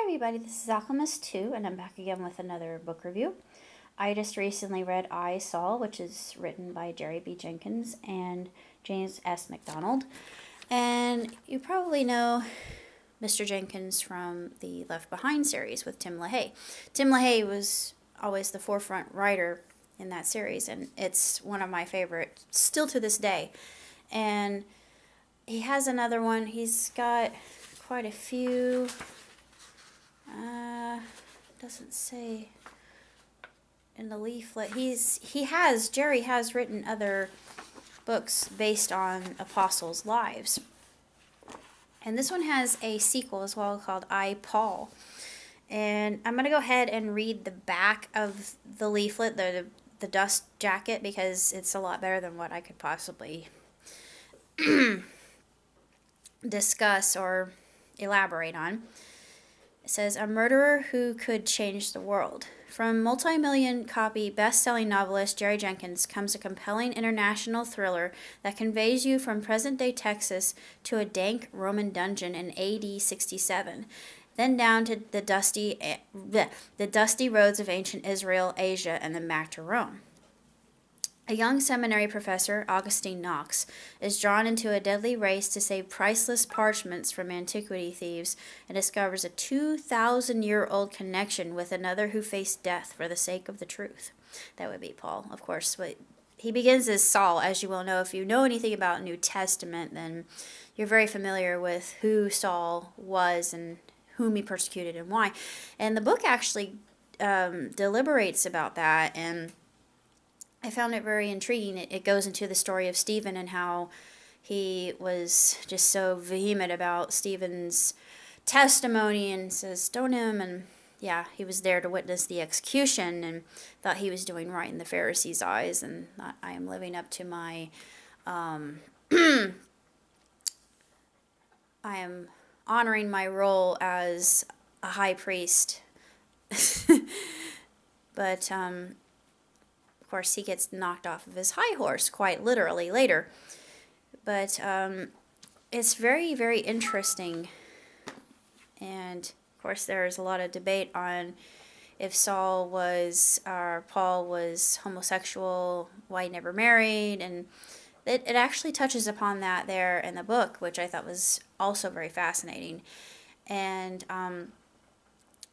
everybody, this is Alchemist 2, and I'm back again with another book review. I just recently read I, Saul, which is written by Jerry B. Jenkins and James S. McDonald. And you probably know Mr. Jenkins from the Left Behind series with Tim LaHaye. Tim LaHaye was always the forefront writer in that series, and it's one of my favorites still to this day. And he has another one. He's got quite a few. Doesn't say in the leaflet. Jerry has written other books based on apostles' lives. And this one has a sequel as well called I, Paul. And I'm going to go ahead and read the back of the leaflet, the dust jacket, because it's a lot better than what I could possibly discuss or elaborate on. It says, a murderer who could change the world. From multi-million copy best-selling novelist Jerry Jenkins comes a compelling international thriller that conveys you from present-day Texas to a dank Roman dungeon in AD 67, then down to the dusty roads of ancient Israel, Asia, and then back to Rome. A young seminary professor, Augustine Knox, is drawn into a deadly race to save priceless parchments from antiquity thieves and discovers a 2,000-year-old connection with another who faced death for the sake of the truth. That would be Paul, of course. But he begins as Saul, as you will know. If you know anything about New Testament, then you're very familiar with who Saul was and whom he persecuted and why. And the book actually deliberates about that, and I found it very intriguing. It goes into the story of Stephen and how he was just so vehement about Stephen's testimony and says, stone him. And yeah, he was there to witness the execution and thought he was doing right in the Pharisees' eyes and thought, I am living up to my, I am honoring my role as a high priest. But, of course, he gets knocked off of his high horse, quite literally, later. But it's very, very interesting. And, of course, there's a lot of debate on if Paul was homosexual, why he never married. And it actually touches upon that there in the book, which I thought was also very fascinating. And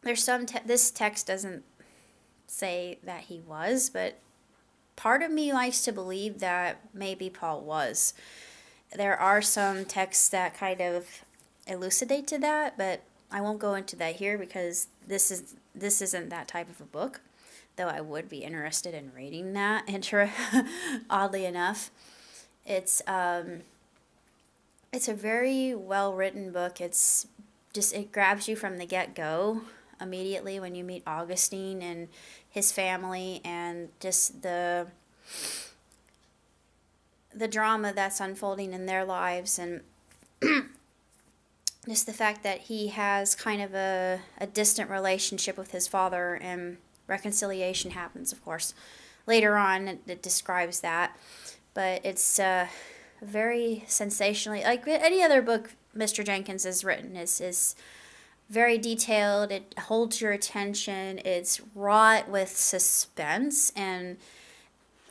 there's this text doesn't say that he was, but part of me likes to believe that maybe Paul was. There are some texts that kind of elucidate to that, but I won't go into that here because this isn't that type of a book, though I would be interested in reading that. Oddly enough, it's a very well written book. It grabs you from the get-go immediately when you meet Augustine and his family, and just the drama that's unfolding in their lives, and just the fact that he has kind of a distant relationship with his father, and reconciliation happens, of course. Later on, it describes that, but it's very sensationally, like any other book Mr. Jenkins has written, is very detailed. It holds your attention. It's wrought with suspense, and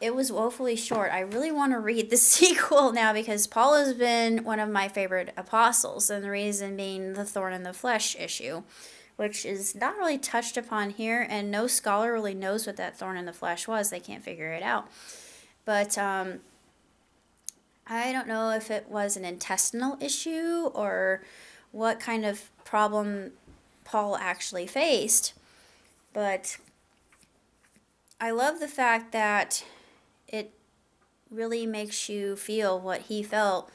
it was woefully short. I really want to read the sequel now because Paul has been one of my favorite apostles, and the reason being the thorn in the flesh issue, which is not really touched upon here, and no scholar really knows what that thorn in the flesh was. They can't figure it out. But I don't know if it was an intestinal issue or what kind of problem Paul actually faced, but I love the fact that it really makes you feel what he felt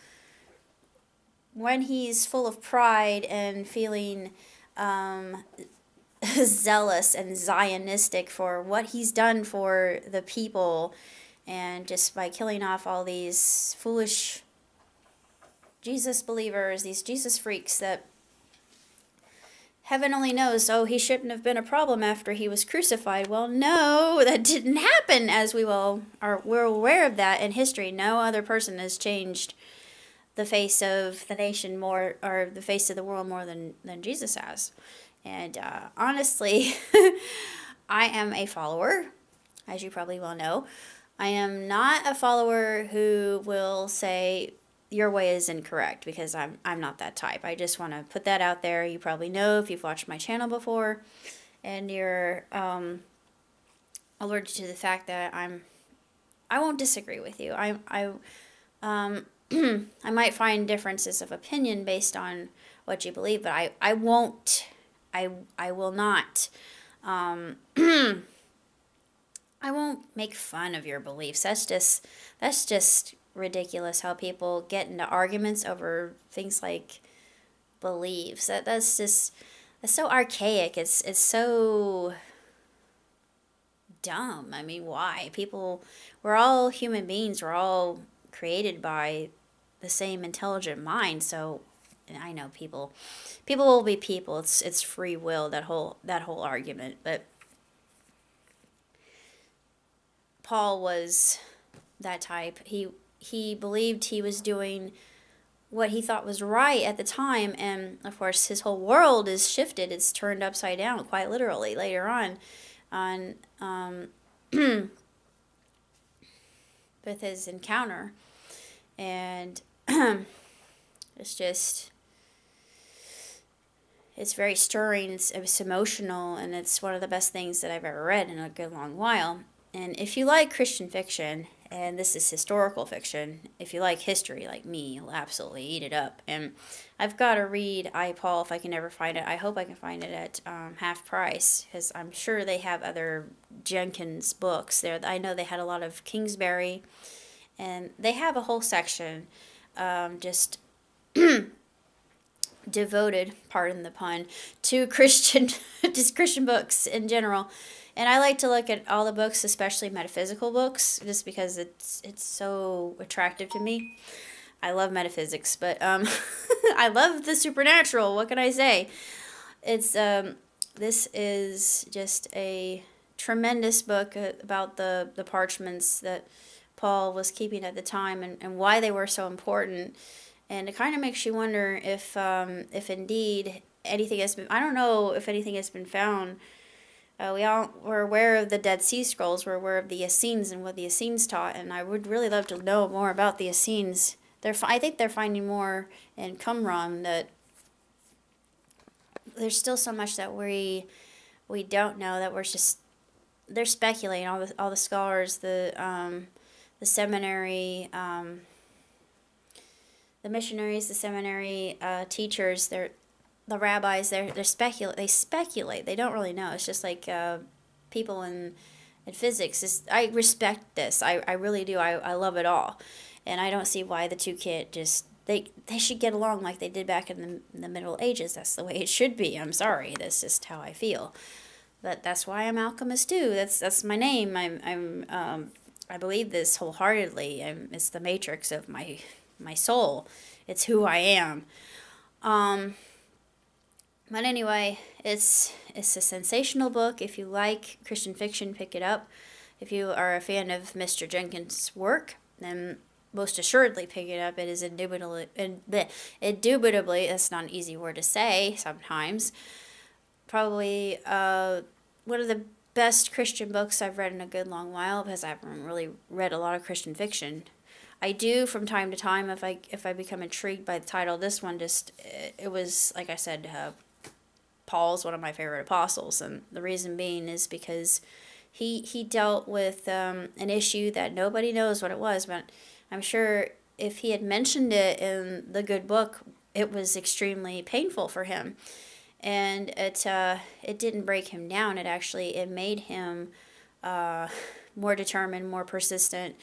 when he's full of pride and feeling zealous and Zionistic for what he's done for the people, and just by killing off all these foolish Jesus believers, these Jesus freaks that heaven only knows, he shouldn't have been a problem after he was crucified. Well, no, that didn't happen, as we're aware of that in history. No other person has changed the face of the nation more, or the face of the world more than Jesus has. And honestly, I am a follower, as you probably well know. I am not a follower who will say your way is incorrect, because I'm not that type. I just want to put that out there. You probably know if you've watched my channel before, and you're alerted to the fact that I won't disagree with you. Um, I might find differences of opinion based on what you believe, but I won't. I will not. Um, I won't make fun of your beliefs. That's just ridiculous how people get into arguments over things like beliefs. That's so archaic. It's so dumb. I mean, why? We're all human beings. We're all created by the same intelligent mind. So, and I know people will be people. It's free will, that whole argument. But Paul was that type. He believed he was doing what he thought was right at the time, and of course his whole world is shifted. It's turned upside down, quite literally, later on with his encounter. And it's just, it's very stirring. It's emotional, and it's one of the best things that I've ever read in a good long while. And if you like Christian fiction, and this is historical fiction, if you like history like me, you'll absolutely eat it up. And I've got to read I, Paul, if I can ever find it. I hope I can find it at half price, because I'm sure they have other Jenkins books there. I know they had a lot of Kingsbury, and they have a whole section just devoted, pardon the pun, to Christian, just Christian books in general. And I like to look at all the books, especially metaphysical books, just because it's so attractive to me. I love metaphysics, but I love the supernatural. What can I say? It's this is just a tremendous book about the parchments that Paul was keeping at the time, and why they were so important. And it kind of makes you wonder if indeed anything has been, I don't know if anything has been found. We're aware of the Dead Sea Scrolls. We're aware of the Essenes and what the Essenes taught, and I would really love to know more about the Essenes. I think they're finding more in Qumran, that there's still so much that we don't know, that they're speculating. All the scholars, the seminary, the missionaries, the seminary teachers, the rabbis, they speculate. They don't really know. It's just like people in physics. I respect this. I really do. I love it all, and I don't see why the two can't just they should get along like they did back in the Middle Ages. That's the way it should be. I'm sorry. That's just how I feel. But that's why I'm alchemist too. That's my name. I believe this wholeheartedly. It's the matrix of my soul. It's who I am. But anyway, it's a sensational book. If you like Christian fiction, pick it up. If you are a fan of Mr. Jenkins' work, then most assuredly pick it up. It is indubitably, that's not an easy word to say sometimes, probably one of the best Christian books I've read in a good long while, because I haven't really read a lot of Christian fiction. I do from time to time if I become intrigued by the title. This one it was, like I said, Paul's one of my favorite apostles, and the reason being is because he dealt with an issue that nobody knows what it was, but I'm sure if he had mentioned it in the good book, it was extremely painful for him. And it didn't break him down. It made him more determined, more persistent,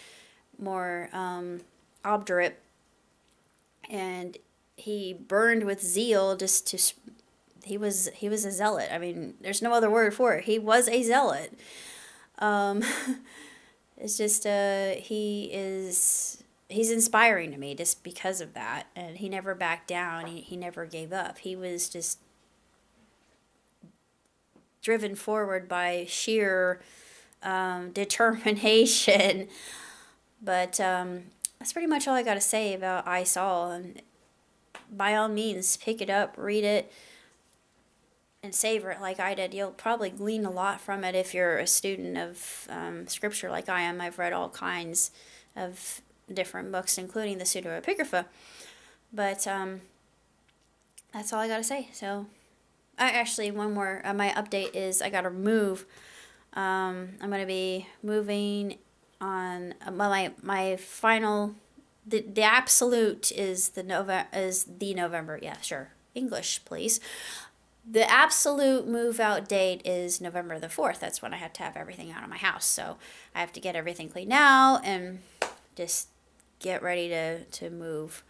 more obdurate, and he burned with zeal. He was a zealot. I mean, there's no other word for it. He was a zealot. It's just he's inspiring to me just because of that, and he never backed down. He never gave up. He was just driven forward by sheer determination. But that's pretty much all I got to say about I, Saul. And by all means, pick it up, read it, and savor it like I did. You'll probably glean a lot from it if you're a student of scripture like I am. I've read all kinds of different books, including the pseudepigrapha. But that's all I got to say. So, actually, one more. My update is I got to move. I'm going to be moving on my final. The absolute is the November. Yeah, sure. English, please. The absolute move out date is November the 4th. That's when I had to have everything out of my house. So I have to get everything cleaned out and just get ready to move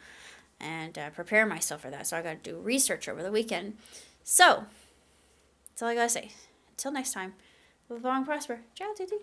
and prepare myself for that. So I got to do research over the weekend. So that's all I got to say. Until next time, live long and prosper. Ciao, Titi.